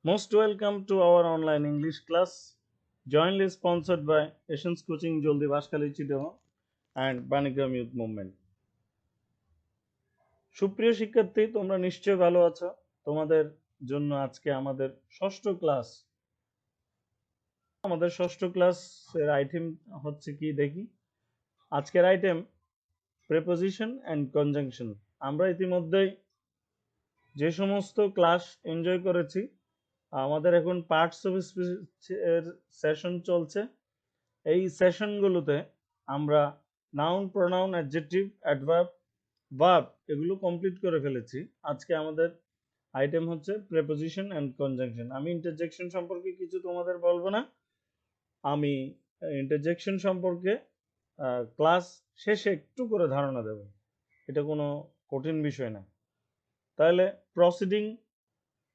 Most welcome to our online English class, jointly sponsored by Asians Coaching Joldi Bashkali Chittagong and Banigram Youth Movement. সুপ্রিয় শিক্ষার্থী, তোমরা নিশ্চয়ই ভালো আছো। তোমাদের জন্য আজকে আমাদের ষষ্ঠ ক্লাস। আমাদের ষষ্ঠ ক্লাসের আইটেম হচ্ছে কি দেখি। আজকের আইটেম প্রেপোজিশন অ্যান্ড কনজাংশন। আমরা ইতিমধ্যেই যে সমস্ত ক্লাস এনজয় করেছি, আমাদের এখন পার্টস অফ স্পিচের সেশন চলছে। এই সেশনগুলোতে আমরা noun, pronoun, adjective, adverb, verb এগুলো কমপ্লিট করে ফেলেছি। আজকে আমাদের আইটেম হচ্ছে প্রেপোজিশন অ্যান্ড কনজাংশন। আমি ইন্টারজেকশন সম্পর্কে কিছু তোমাদের বলবো না, আমি ইন্টারজেকশন সম্পর্কে ক্লাস শেষে একটু করে ধারণা দেব। এটা কোনো কঠিন বিষয় না। তাহলে proceeding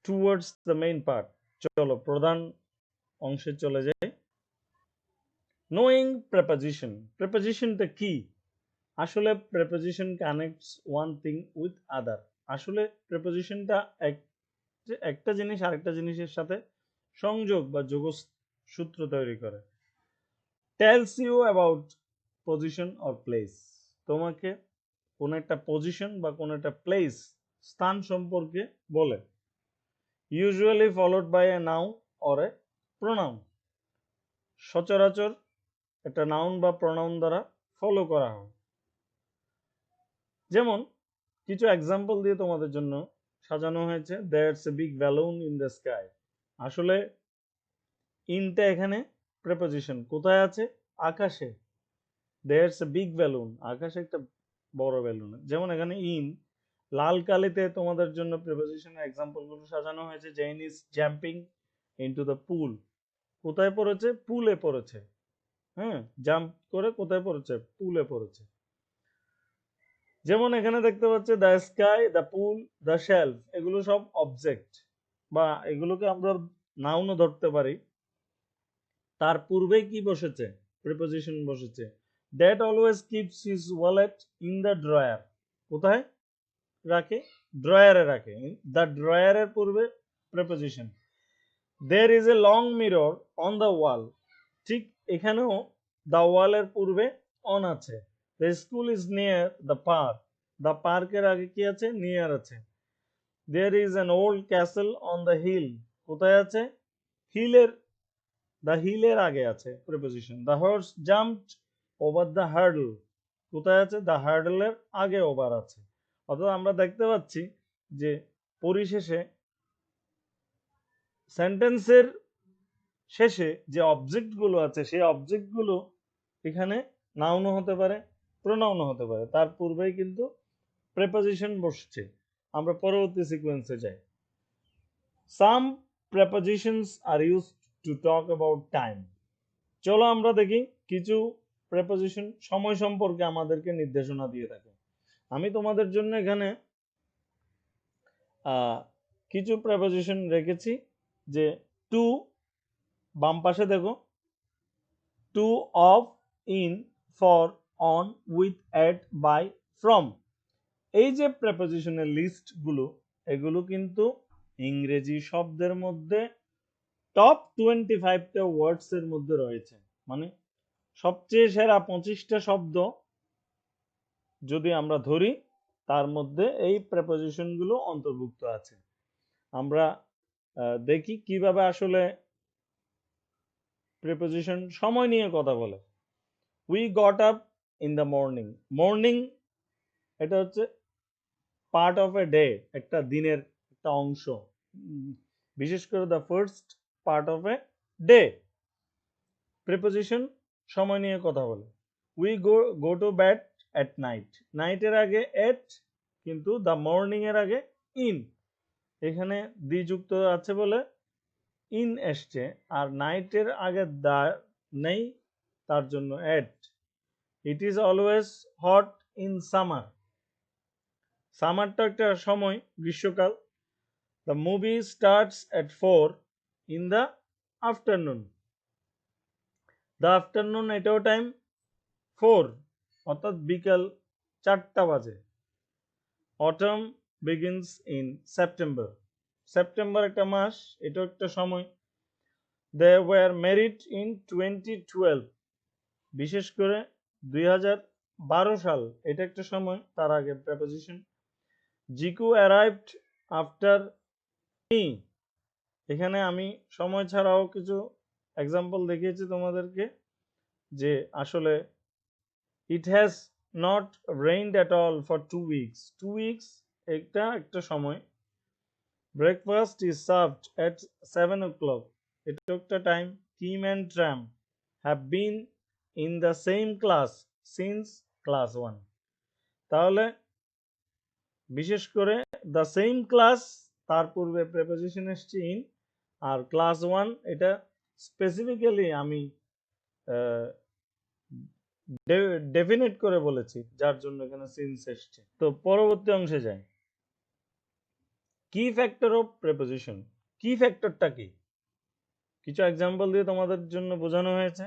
towards the main part, চলো প্রধান অংশে চলে যাই। Knowing preposition. প্রেপোজিশনটা কি? আসলে preposition connects one thing with other. আসলে প্রেপোজিশনটা একটা জিনিস আরেকটা জিনিসের সাথে সংযোগ বা যোগসূত্র তৈরি করে। Tells you about position or place. তোমাকে কোন একটা পজিশন বা কোন একটা প্লেস, স্থান সম্পর্কে বলে। Usually followed by a noun or a pronoun. সচরাচর একটা নাউন বা প্রোনাউন দ্বারা ফলো করা হয়। যেমন কিছু এক্সাম্পল দিয়ে তোমাদের জন্য সাজানো হয়েছে। That's a big balloon in the sky. আসলে ইনটা এখানে প্রেপোজিশন, কোথায় আছে? আকাশে। দ্যাটস এ বিগ ব্যালুন, আকাশে একটা বড় ব্যালুন। যেমন এখানে ইন, লাল কালিতে তোমাদের জন্য প্রেপোজিশনের এক্সাম্পলগুলো সাজানো হয়েছে। Jen is jumping into the pool. কোথায় পড়েছে? পুলে পড়েছে। হ্যাঁ, জাম্প করে কোথায় পড়েছে? পুলে পড়েছে। যেমন এখানে দেখতে পাচ্ছি the sky, the pool, the shelf, এগুলো সব অবজেক্ট বা এগুলোকে আমরা নাউনও ধরতে পারি। তার পূর্বে কি বসেছে? প্রিপোজিশন বসেছে। That always keeps his wallet in the drawer. কোথায় রাখে? ড্রয়ারে রাখে। দ্য ড্রয়ারের পূর্বে preposition. There is a long mirror on the wall. ঠিক এখানেও দ্য ওয়ালের পূর্বে অন আছে। The school is near the park. The পার্কের আগে কি আছে? নিয়ার আছে। There is an old castle on the hill. কোথায় আছে? হিলের, দ্য হিলের আগে আছে preposition. The horse jumped over the hurdle. কোথায় আছে? দ্য হার্ডলের আগে ওভার আছে। অর্থাৎ আমরা দেখতে পাচ্ছি যে পরিশেষে সেন্টেন্সের শেষে যে অবজেক্টগুলো আছে সেই অবজেক্টগুলো এখানে নাউনও হতে পারে, প্রোনাউনও হতে পারে। তার পূর্বেই কিন্তু প্রেপোজিশন বসছে। আমরা পরবর্তী সিকোয়েন্সে যাই। Some prepositions are used to talk about time. চলো আমরা দেখি কিছু প্রেপোজিশন সময় সম্পর্কে আমাদেরকে নির্দেশনা দিয়ে থাকে। আমি তোমাদের জন্য এখানে কিছু প্রেপোজিশন রেখেছি। যে টু, বাম পাশে দেখো, to, of, in, for, on, with, at, by, from. এই যে প্রেপোজিশনের লিস্টগুলো, এগুলো কিন্তু ইংরেজি শব্দের মধ্যে টপ 25টা ওয়ার্ডস এর মধ্যে রয়েছে। মানে সবচেয়ে সেরা 25টা শব্দ যদি আমরা ধরি, তার মধ্যে এই প্রেপোজিশনগুলো অন্তর্ভুক্ত আছে। আমরা দেখি কিভাবে আসলে প্রেপোজিশন সময় নিয়ে কথা বলে। We got up in the morning. Morning এটা হচ্ছে পার্ট অফ এ ডে, একটা দিনের একটা অংশ, বিশেষ করে the first part of a day. Preposition সময় নিয়ে কথা বলে। We go to bed at night. নাইটের আগে এট, কিন্তু দ্য মর্নিং এর আগে ইন। এখানে দি যুক্ত আছে বলে ইন এসছে, আর নাইটের আগে দা নেই, তার জন্য at. It is always hot in summer. সামারটা একটা সময়, গ্রীষ্মকাল। The movie starts at 4 in the afternoon. The afternoon এটাও টাইম 4, অর্থাৎ বিকাল 4টা বাজে। Autumn begins in September. September একটা মাস, এটা একটা সময়। দে ওয়ার ম্যারিড ইন 2012, বিশেষ করে 2012 সাল, এটা একটা সময়, তার আগে preposition. Jiku arrived after me, এখানে আমি সময় ছাড়াও কিছু এক্সাম্পল দেখিয়েছি তোমাদেরকে যে আসলে it has not rained at all for 2 weeks, 2 weeks এটা একটা সময়। Breakfast is served at 7 o'clock, এটা একটা time. Kim and tram have been in the same class since class 1, তাহলে বিশেষ করে দ্য সেম ক্লাস, তার পূর্বে প্রেপোজিশন এসছে ইন, আর ক্লাস 1 এটা স্পেসিফিক্যালি আমি ডেফিনেট করে বলেছি, যার জন্য এখানে সিন্স এসছে। তো পরবর্তী অংশে যাই। কি ফ্যাক্টর অফ প্রেপোজিশন, কি ফ্যাক্টরটা কি, কিছু এক্সাম্পল দিয়ে তোমাদের জন্য বোঝানো হয়েছে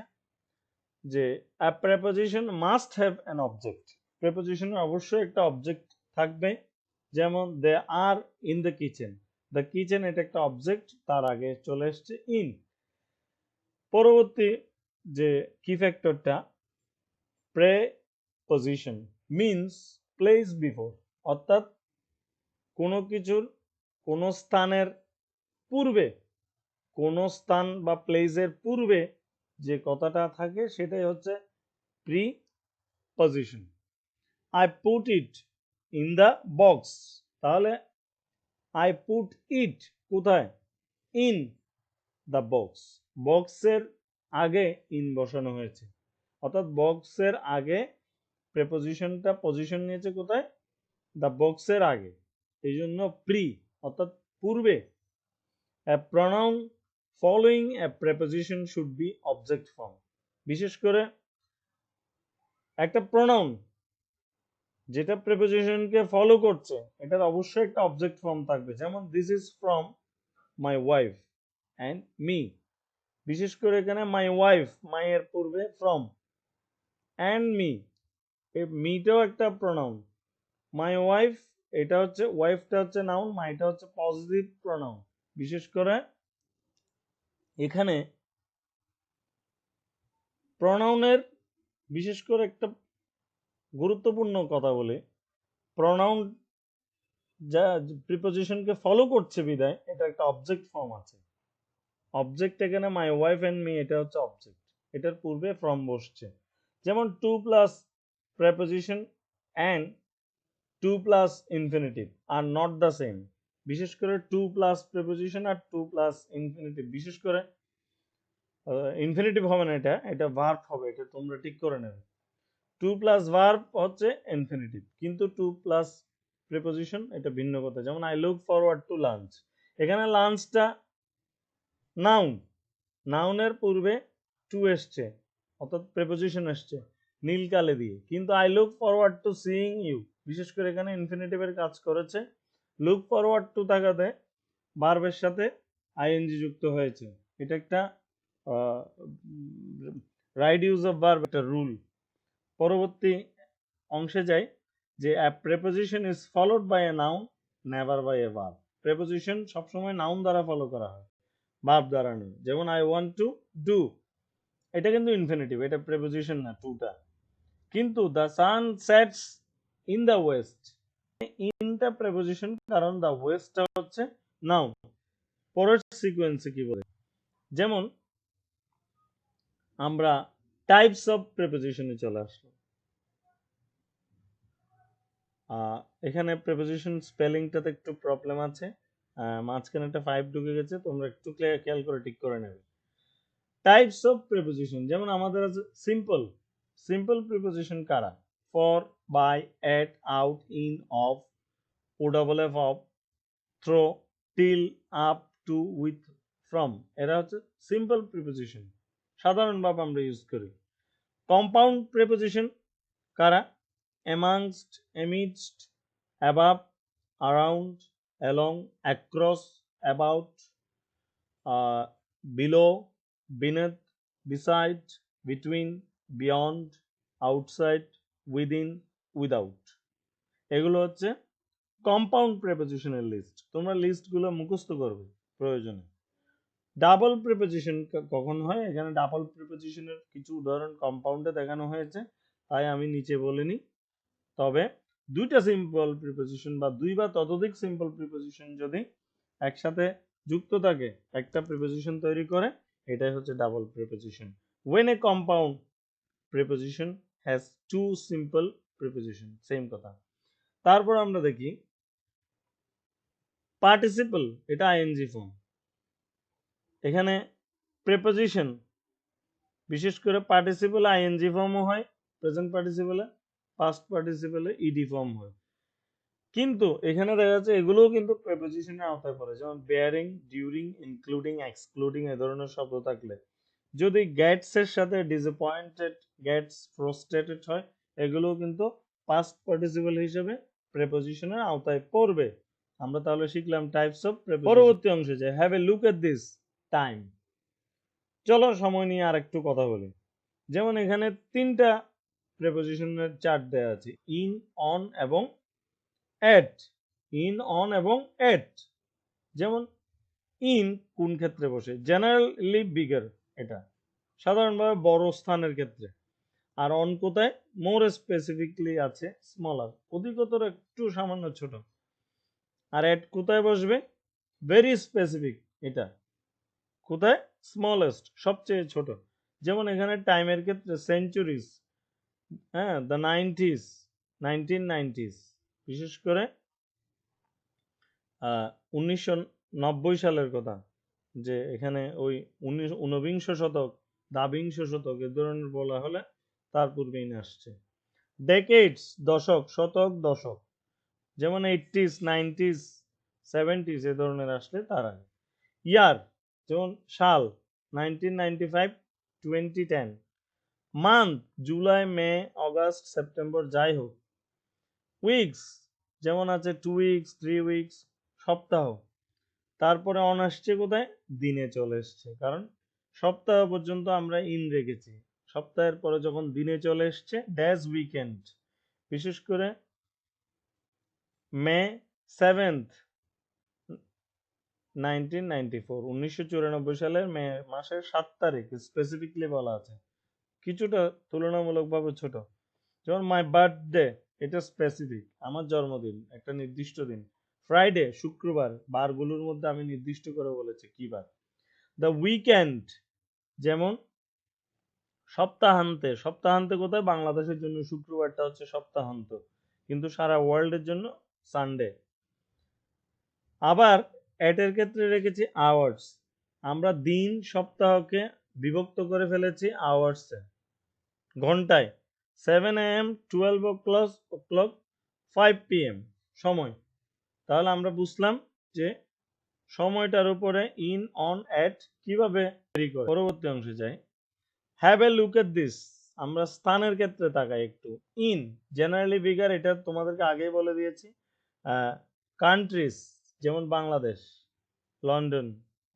যে a preposition must have an object, প্রেপোজিশনের অবশ্যই একটা অবজেক্ট থাকবে। যেমন they are in the kitchen, the kitchen এটা একটা অবজেক্ট, তার আগে চলে এসছে ইন। পরবর্তী যে কি ফ্যাক্টরটা, প্রেপোজিশন মিন্স প্লেস বিফোর, অর্থাৎ কোনো কিছুর কোনো স্থানের পূর্বে, কোনো স্থান বা প্লেসের পূর্বে যে কথাটা থাকে সেটাই হচ্ছে preposition. I put it in the box, তাহলে আই পুট ইট কোথায়, ইন দ্য বক্স, বক্সের আগে ইন বসানো হয়েছে, অর্থাৎ বক্সের আগে প্রেপোজিশনটা পজিশন নিয়েছে কোথায়, দ্য বক্সের আগে, এই জন্য প্রি অর্থাৎ পূর্বে। A pronoun following a preposition should be object form, বিশেষ করে একটা প্রোনাউন যেটা প্রেপোজিশনকে ফলো করছে এটার অবশ্যই একটা অবজেক্ট ফর্ম থাকবে। যেমন this is from my wife and me, বিশেষ করে এখানে মাই ওয়াইফ, মাই এর পূর্বে ফ্রম, অ্যান্ড মি, এই মিটাও একটা প্রোনাউন। মাই ওয়াইফ এটা হচ্ছে, ওয়াইফটা হচ্ছে নাউন, মাইটা হচ্ছে পজিটিভ প্রোনাউন। বিশেষ করে এখানে প্রোনাউনের বিশেষ করে একটা গুরুত্বপূর্ণ কথা বলি, প্রোনাউন যা প্রিপোজিশনকে ফলো করছে বিদায় এটা একটা অবজেক্ট ফর্ম আছে। অবজেক্ট এখানে মাই ওয়াইফ এন্ড মি, এটা হচ্ছে অবজেক্ট, এটার পূর্বে ফ্রম বসছে। যেমন to plus preposition and to plus infinitive are not the same, বিশেষ করে টু প্লাস প্রেপোজিশন আর টু প্লাস ইনফিনিটিভ, বিশেষ করে ইনফিনিটিভ হবে না, এটা এটা ভার্ব হবে, এটা তোমরা ঠিক করে নেবে। টু প্লাস ভার্ব হচ্ছে ইনফিনিটিভ, কিন্তু টু প্লাস প্রিপোজিশন এটা ভিন্ন কথা। যেমন I look forward two lunch, এখানে লাঞ্চটা নাউন, নাউনের পূর্বে টু এসছে অর্থাৎ প্রিপোজিশন এসছে নীলকালে দিয়ে, কিন্তু I look forward to seeing you, বিশেষ করে এখানে ইনফিনিটিভের কাজ করেছে। লুক ফরওয়ার্ড টু থাকাতে ভার্বের সাথে আইএনজি যুক্ত হয়েছে, এটা একটা রাইট ইউজ অফ ভার্ব, একটা রুল। পরবর্তী অংশে যাই যে a preposition is followed by a noun never by a verb, preposition সবসময় নাউন দ্বারা ফলো করা হয়, ভার্ব দ্বারা নয়। যেমন I want to do, এটা কিন্তু ইনফিনিটিভ, এটা প্রেপোজিশন না টুটা, কিন্তু the sun sets in the west, ইনটা প্রেপোজিশন, কারণ the westটা হচ্ছে নাউন। পরের সিকোয়েন্সে কি বলে, যেমন আমরা টাইপস অফ প্রেপোজিশনে চলে আসলাম। এখানে প্রেপোজিশন স্পেলিংটাতে একটু প্রবলেম আছে, মাঝখানে একটা 5 ঢুকে গেছে, তোমরা একটু খেয়াল করে ঠিক করে নেবে। টাইপস অফ প্রিপোজিশন, যেমন আমাদের আছে সিম্পল, সিম্পল প্রিপোজিশন কারা, for, by, at, out, in, of, O double F off, through, till, up, to, with, from, এরা হচ্ছে সিম্পল প্রিপোজিশন, সাধারণভাবে আমরা ইউজ করি। কম্পাউন্ড প্রিপোজিশন কারা, amongst, amidst, above, around, along, across, about, below, beneath, beside, between, beyond, outside, within, without, এগুলো হচ্ছে compound প্রিপোজিশনের list, তোমরা লিস্টগুলো মুখস্থ করবে প্রয়োজনে। ডাবল প্রিপোজিশন কখন হয়, এখানে ডাবল প্রিপোজিশনের কিছু উদাহরণ কম্পাউন্ডে দেখানো হয়েছে, তাই আমি নিচে বলিনি। তবে দুইটা সিম্পল প্রিপোজিশন বা দুই বা ততোধিক সিম্পল প্রিপোজিশন যদি একসাথে যুক্ত থাকে একটা প্রিপোজিশন তৈরি করে, এটাই হচ্ছে double preposition. when a compound preposition has two simple preposition, same কথা। তারপর আমরা দেখি পার্টিসিপল, এটা আইএনজি ফর্ম। এখানে প্রিপোজিশন বিশেষ করে পার্টিসিপল আইএনজি ফর্মও হয়, প্রেজেন্ট পার্টিসিপলে, পাস্ট পার্টিসিপলে ইডি ফর্ম হয়। কিন্তু এখানে দেখা যাচ্ছে এগুলোও কিন্তু প্রিপোজিশনের আওতায় পড়ে, যেমন বেয়ারিং, ডিউরিং, ইনক্লুডিং, এক্সক্লুডিং এ ধরনের শব্দ থাকলে যদি গেটস এর সাথে ডিসঅ্যাপয়েন্টেড, গেটস, ফ্রাস্ট্রেটেড হয়, এগুলোও কিন্তু পাস্ট পার্টিসিপল হিসেবে প্রিপোজিশনের আওতায় পড়বে। আমরা তাহলে শিখলাম টাইপস অফ প্রিপোজিশন। পরবর্তী অংশে যাই, have a look at this time. চলো সময় নিয়ে আরেকটু কথা বলি। যেমন এখানে তিনটা প্রিপোজিশনের চার্ট দেওয়া আছে, ইন, অন এবং এট। ইন, অন এবং এট। যেমন ইন কোন ক্ষেত্রে বসে, জেনারেলি বিগার, এটা সাধারণভাবে বড় স্থানের ক্ষেত্রে। আর অন কোথায়, মোর স্পেসিফিকলি আছে স্মলার, অধিকতর একটু সামান্য ছোট। আর এট কোথায় বসবে, ভেরি স্পেসিফিক, এটা কোথায়, স্মলেস্ট, সবচেয়ে ছোট। যেমন এখানে টাইমের ক্ষেত্রে সেঞ্চুরিজ, হ্যাঁ, দ্য 90s, 1990s, বিশেষ করে 1990 সালের কথা, যে এখানে ওই ঊনবিংশ শতক, দ্বাবিংশ শতক এ ধরনের বলা হলে তার পূর্বেই আসছে। ডেকেডস, দশক, শতক, দশক, যেমন 80s, 90s, 70s এ ধরনের আসলে তার আগে। ইয়ার, যেমন সাল, 1995, 2010। মান্থ, জুলাই, মে, অগাস্ট, সেপ্টেম্বর, যাই হোক। উইকস, যেমন আছে 2 উইকস, 3 উইকস, সপ্তাহ। তারপরে অন আসছে কোথায়, দিনে চলে এসছে, কারণ সপ্তাহ পর্যন্ত আমরা ইন রেখেছি, সপ্তাহের পরে যখন দিনে চলে এসছে, ড্যাশ উইকেন্ড। বিশেষ করে মে 7th, 1994, 1994 সালের মে মাসের 7 তারিখ স্পেসিফিকলি বলা আছে, কিছুটা তুলনামূলকভাবে ছোট। যেমন মাই বার্থডে, এটা স্পেসিফিক, আমার জন্মদিন, একটা নির্দিষ্ট দিন। ফ্রাইডে, শুক্রবার, বারগুলোর মধ্যে আমি নির্দিষ্ট করে বলেছি কি বার। দ্য উইকেন্ড, যেমন সপ্তাহান্তে, সপ্তাহান্তে কোথায়, বাংলাদেশের জন্য শুক্রবারটা হচ্ছে সপ্তাহান্ত, কিন্তু সারা ওয়ার্ল্ডের জন্য সানডে। আবার এটের ক্ষেত্রে রেখেছি আওয়ার্স, আমরা দিন সপ্তাহকে বিভক্ত করে ফেলেছি আওয়ার্সে, ঘন্টায়। 7 AM, 12 o'clock, 5 PM সময়। তাহলে আমরা বুঝলাম যে সময়টার উপরে ইন, অন, এট কিভাবে ভ্যারি করে। পরবর্তী অংশে যাই, have a look at this, আমরা স্থানের ক্ষেত্রে তাকাই একটু। ইন, জেনারেলি বিগার, এটা তোমাদেরকে আগেই বলে দিয়েছি। কান্ট্রিজ, যেমন বাংলাদেশ, লন্ডন,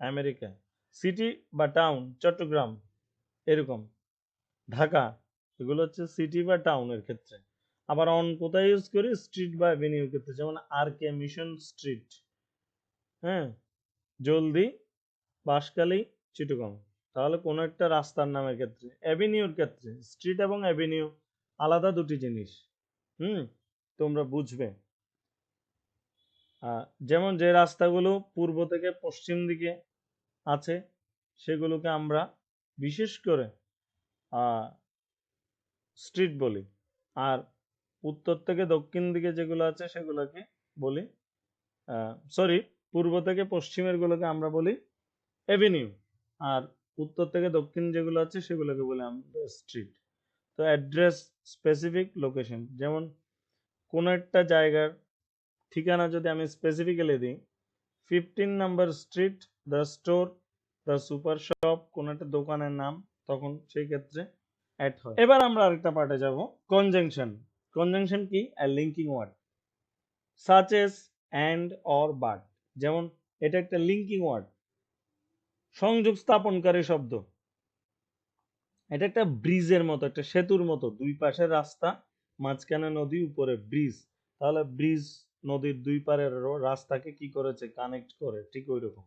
আমেরিকা। সিটি বা টাউন, চট্টগ্রাম, এরকম, ঢাকা, এগুলো হচ্ছে সিটি বা টাউনের ক্ষেত্রে। আবার অন কোথায় ইউজ করি, স্ট্রিট বা অ্যাভিনিউর ক্ষেত্রে, যেমন আর কে মিশন স্ট্রিট, হ্যাঁ, জলদি, বাঁশখালী, চিটগাং। তাহলে কোনো একটা রাস্তার নামের ক্ষেত্রে। অ্যাভিনিউর ক্ষেত্রে, স্ট্রিট এবং অ্যাভিনিউ আলাদা দুটি জিনিস, তোমরা বুঝবে। যেমন যে রাস্তাগুলো পূর্ব থেকে পশ্চিম দিকে আছে সেগুলোকে আমরা বিশেষ করে স্ট্রিট বলি, আর উত্তর থেকে দক্ষিণ দিকে যেগুলো আছে সেগুলোকে বলি, সরি, পূর্ব থেকে পশ্চিমের গুলোকে আমরা বলি এভিনিউ, আর উত্তর থেকে দক্ষিণ যেগুলো আছে সেগুলোকে বলি আমরা স্ট্রিট। তো অ্যাড্রেস, স্পেসিফিক লোকেশন, যেমন কোন একটা জায়গার ঠিকানা যদি আমি স্পেসিফিক্যালি দিই, 15 number street, the store, the super shop, কোন একটা দোকানের নাম, তখন সেই ক্ষেত্রে অ্যাড হয়। এবার আমরা আরেকটা পার্টে যাব, কনজাংশন। কনজাংশন কি, a linking word such as and or but, যেমন এটা একটা লিঙ্কিং ওয়ার্ড, সংযোগ স্থাপনকারী শব্দ। এটা একটা ব্রিজের মতো, একটা সেতুর মতো, দুই পাশের রাস্তা, মাঝখানে নদী, উপরে ব্রিজ। তাহলে ব্রিজ নদীর দুই পারের রাস্তাকে কি করেছে, কানেক্ট করে, ঠিক ওই রকম।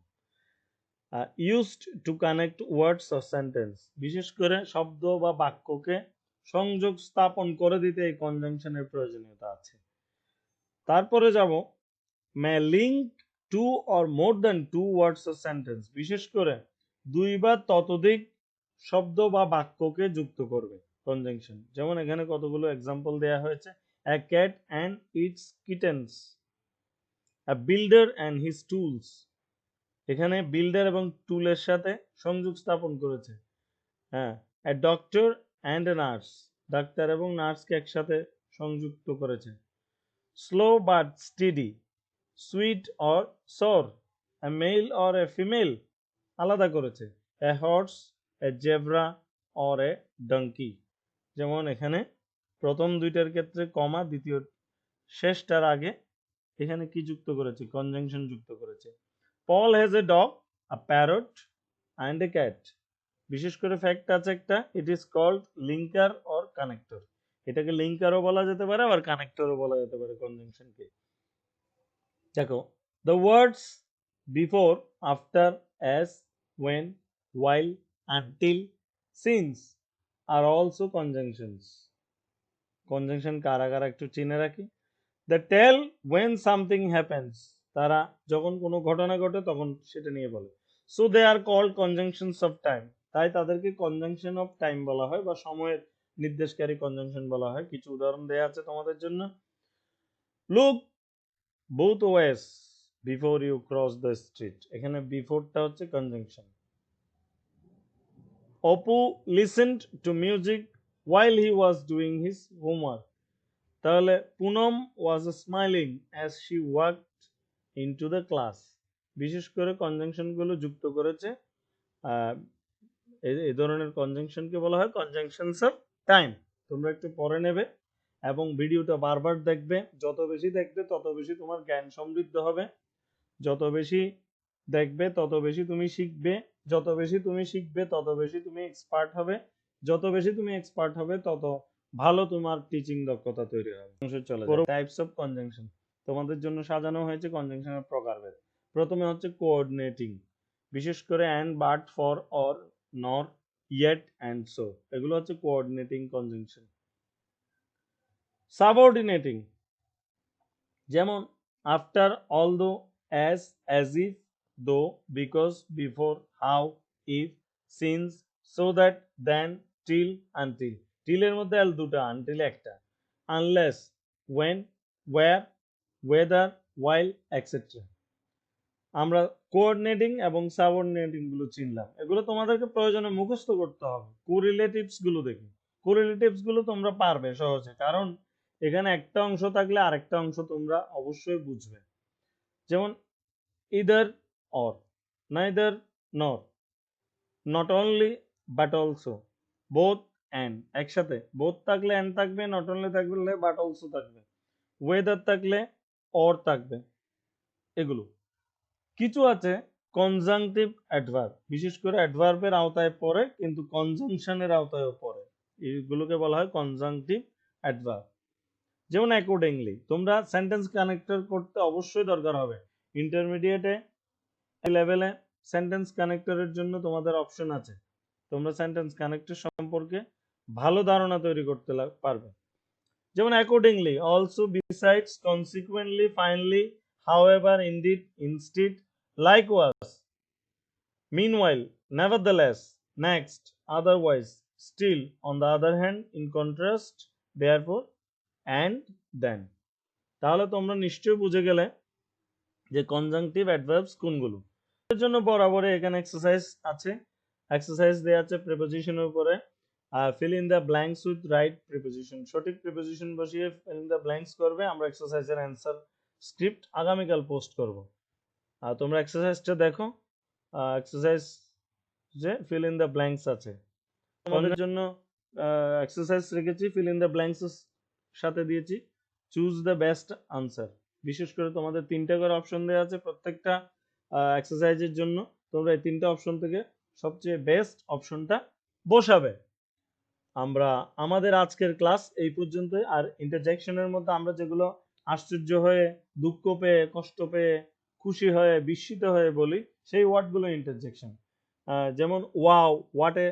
Used to connect words or sentence, বিশেষ করে শব্দ বা বাক্যকে সংযোগ স্থাপন করে দিতে এই কনজাংশনের প্রয়োজনীয়তা আছে। তারপরে যাব may link two or more than two words or sentence, বিশেষ করে দুই বা ততোধিক শব্দ বা বাক্যকে যুক্ত করবে কনজাংশন। যেমন এখানে কতগুলো এক্সাম্পল দেয়া হয়েছে, a cat and its kittens, a builder and his tools, এখানে বিল্ডার এবং টুলের সাথে সংযোগ স্থাপন করেছে। হ্যাঁ, a doctor and a nurse, doctor এবং নার্সকে একসাথে সংযুক্ত করেছে। slow but steady, sweet or sour, a male or a female, আলাদা করেছে। a horse, a zebra or a donkey, যেমন এখানে প্রথম দুইটার ক্ষেত্রে কমা, দ্বিতীয় শেষটার আগে এখানে কি যুক্ত করেছে, কনজাংশন যুক্ত করেছে। Paul has a dog, a parrot and a cat, বিশেষ করে ফ্যাক্ট আছে একটা, it is called linker or connector, এটাকে লিঙ্কারও বলা যেতে পারে আবার কানেক্টরও বলা যেতে পারে কনজাংশনকে। দেখো, the words before, after, as, when, while, until, since are also conjunctions. Conjunction কারা কারা একটু চিনে রাখি। they tell when something happens, তারা যখন কোনো ঘটনা ঘটে তখন সেটা নিয়ে বলে। so they are called conjunctions of time, তাই তাদেরকে কনজাংশন অফ টাইম বলা হয় বা সময়ের নির্দেশকারী কনজাংশন বলা হয়। কিছু উদাহরণ দেয়া আছে তোমাদের জন্য। look both ways before you cross the street, এখানে বিফোরটা হচ্ছে conjunction. Apu listened to music while he was doing his homework, তাহলে Poonam was smiling as she walked into the class, বিশেষ করে কনজাংশন গুলো যুক্ত করেছে। এই ধরনের কনজাংশনকে বলা হয় কনজাংশনস অফ টাইম। তোমরা একটু পড়ে নেবে এবং ভিডিওটা বারবার দেখবে, যত বেশি দেখবে তত বেশি তোমার জ্ঞান সমৃদ্ধ হবে, যত বেশি দেখবে তত বেশি তুমি শিখবে, যত বেশি তুমি শিখবে তত বেশি তুমি এক্সপার্ট হবে, যত বেশি তুমি এক্সপার্ট হবে তত ভালো তোমার টিচিং দক্ষতা তৈরি হবে। চলে যায় টাইপস অফ কনজাংশন, তোমাদের জন্য সাজানো হয়েছে কনজাংশনের প্রকারভেদ। প্রথমে হচ্ছে কোঅর্ডিনেটিং, বিশেষ করে অ্যান্ড, বাট, ফর, অর, নর, ইয়েট অ্যান্ড সো, এগুলো হচ্ছে কোঅর্ডিনেটিং কনজাংশন। সাবঅর্ডিনেটিং, যেমন after, although, as, as if, though, because, before, how, if, since, so that, then, till, until, till এর মধ্যে l দুটো, until একটা, unless, when, where, whether, while, etc. আমরা coordinating এবং subordinating গুলো চিনলাম, এগুলো তোমাদেরকে প্রয়োজনে মুখস্থ করতে হবে। কোরিলেটিভস গুলো দেখি, কোরিলেটিভস গুলো তোমরা পারবে সহজে, কারণ এখানে একটা অংশ থাকলে আরেকটা অংশ তোমরা অবশ্যই বুঝবে। যেমন either or, neither nor, not only but also, both and, একসাথে both থাকলে and থাকবে, not only থাকলে but also থাকবে, whether থাকলে or থাকবে। এগুলো কিছু আছে কনজাংটিভ অ্যাডভার্ব, বিশেষ করে অ্যাডভার্বের আওতায় পড়ে কিন্তু কনজাংশনের আওতায়ও পড়ে, এইগুলোকে বলা হয় কনজাংটিভ অ্যাডভার্ব। যেমন অ্যাকর্ডিংলি, তোমরা সেন্টেন্স কানেক্টর করতে অবশ্যই দরকার হবে। ইন্টারমিডিয়েটে লেভেলে সেন্টেন্স কানেক্টরের জন্য তোমাদের অপশন আছে, তোমরা সেন্টেন্স কানেক্টর সম্পর্কে ভালো ধারণা তৈরি করতে পারবে। যেমন accordingly, also, besides, consequently, finally, however, indeed, instead, likewise, meanwhile, nevertheless, next, otherwise, still, on the other hand, in contrast, therefore, and then। তাহলে তোমরা নিশ্চয়ই বুঝে গেলে যে কনজাংটিভ অ্যাডভার্বস কোনগুলো। এর জন্য বরাবরই এখানে এক্সারসাইজ আছে, এক্সারসাইজ দেয়া আছে প্রিপোজিশনের উপরে। Fill in the blanks with right preposition, সঠিক প্রিপোজিশন বসিয়ে ফিল ইন দ্য ব্ল্যাঙ্কস করবে। আমরা এক্সারসাইজের অ্যান্সার স্ক্রিপ্ট আগামীকাল পোস্ট করব। তোমরা এক্সারসাইজটা দেখো, এক্সারসাইজ যে ফিল ইন দ্য ব্ল্যাঙ্কস আছে তোমাদের জন্য এক্সারসাইজ রেখেছি, ফিল ইন দ্য ব্ল্যাঙ্কস সাথে দিয়েছি চুজ দ্য বেস্ট আনসার। বিশেষ করে তোমাদের 3টা করে অপশন দেওয়া আছে প্রত্যেকটা এক্সারসাইজের জন্য, তোমরা এই 3টা অপশন থেকে সবচেয়ে বেস্ট অপশনটা বসাবে। আমরা আমাদের আজকের ক্লাস এই পর্যন্তই। আর ইন্টারজেকশনের মধ্যে আমরা যেগুলো আশ্চর্য হয়ে, দুঃখ পেয়ে, কষ্ট পেয়ে, খুশি হয়ে, বিস্মিত হয়ে বলি, সেই ওয়ার্ডগুলো ইন্টারজেকশন। যেমন wow, what a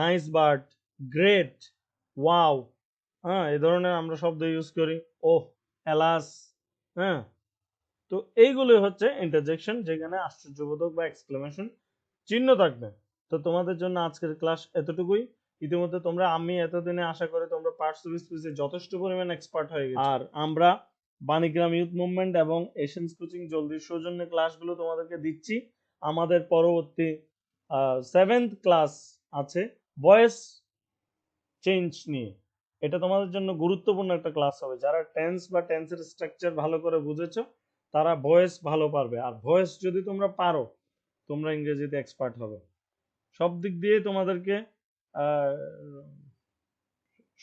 nice bird, great, wow, হ্যাঁ, এই ধরনের আমরা শব্দ ইউজ করি। ওহ, এলাস, হ্যাঁ। তো এইগুলো হচ্ছে ইন্টারজেকশন, যেখানে আশ্চর্যবোধক বা এক্সক্লেমেশন চিহ্ন থাকবে। তো তোমাদের জন্য আজকের ক্লাস এতটুকুই। ইতিমধ্যে তোমরা, আমি এতদিনে আশা করি তোমরা পার্টস অফ স্পিচে যথেষ্ট পরিমাণ এক্সপার্ট হয়ে গেছো। আর আমরা বাণীগ্রাম ইউথ মুভমেন্ট এবং এশিয়ান্স কোচিং জলদির সৌজন্যে ক্লাসগুলো তোমাদেরকে দিচ্ছি। আমাদের পরবর্তী 7th ক্লাস আছে ভয়েস চেঞ্জ নিয়ে। এটা তোমাদের জন্য গুরুত্বপূর্ণ একটা ক্লাস হবে। যারা টেন্স বা টেন্সের স্ট্রাকচার ভালো করে বুঝেছো তারা ভয়েস ভালো পারবে, আর ভয়েস যদি তোমরা পারো তোমরা ইংরেজিতে এক্সপার্ট হবে। সব দিক দিয়ে তোমাদেরকে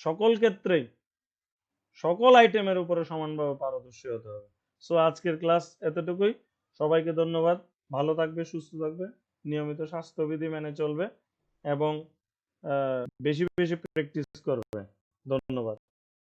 সকল ক্ষেত্রেই সকল আইটেমের উপরে সমানভাবে পারদর্শী হতে হবে। সো আজকের ক্লাস এতটুকুই। সবাইকে ধন্যবাদ। ভালো থাকবে, সুস্থ থাকবে, নিয়মিত স্বাস্থ্যবিধি মেনে চলবে এবং বেশি বেশি প্র্যাকটিস করবে। ধন্যবাদ।